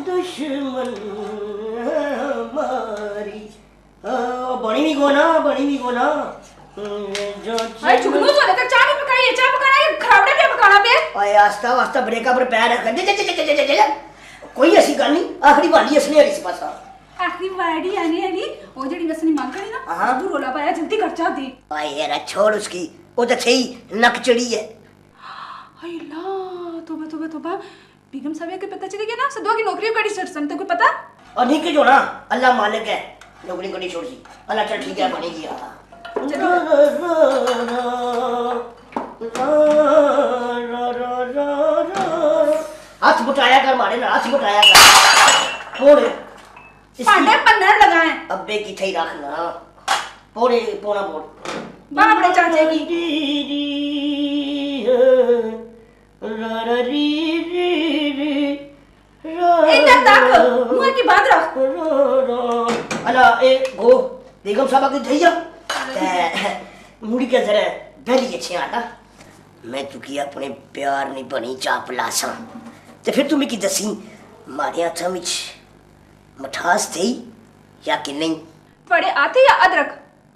दुश्मन हमारी बनी भी को ना अरे जुगनू तो तक चाय नहीं पकाई है, चाय पकाना है खराबड़े पे पकाना पे। ओए आस्ता आस्ता ब्रेका पर पैर रख दे कोई ऐसी गल नहीं आखिरी वाली असने वाली पासा आखिरी वाड़ी आने वाली वो जड़ी वसनी मांग करी ना हां तू रोला पाया जल्दी कर चा दे। ओए यार छोड़ उसकी वो तो सही नक चढ़ी है। हाय ला तोबा बेगम साहब के पता चल गया ना सदवा की नौकरी कड़ी सरसन तो कोई पता और नहीं के जो ना अल्लाह मालिक है नौकरी कड़ी छोड़ दी अल्लाह चल ठीक है बनेगी हां हाथ बुटाया कर मारे ना हाथ बुटाया कर थोड़े पांडे पन्नर लगाए अब्बे की थई रखना पोड़े पोना पोड़ बापड़े चाचे की इधर तक मुंह की बात रख अला ए गो बेगम साहब की थई जा मुड़ी के जरा बैली अच्छे आटा मैं चुकी अपने प्यार नहीं बनी चापलासा ते फिर तुम्हें की दसी मारे हाथों में मठास थी या कि नहीं पड़े आते या अदरक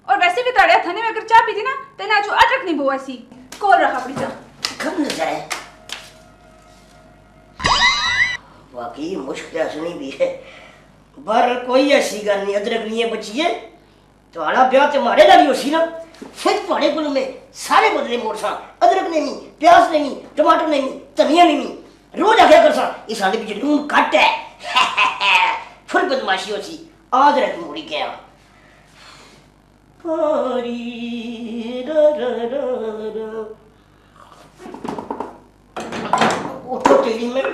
और वैसे भी तड़े थाने में अगर चाय पीती ना तो ना जो अदरक नहीं बोआ सी कोल रखा पड़ी जा कब नजर है वाकई मुश्किल सुनी भी है पर कोई ऐसी गल नहीं अदरक नहीं है बचिए तो आड़ा ब्याह ते मारे ना भी होसी ना फिर पड़े गुल में सारे बदले मोड़ सा अदरक नहीं प्याज नहीं टमाटर नहीं धनिया नहीं रोज आख्या कर सा इस साले पीछे लून कट है फिर बदमाशी होसी आज रात मोड़ी गया पारी रा रा रा उठो तेरी में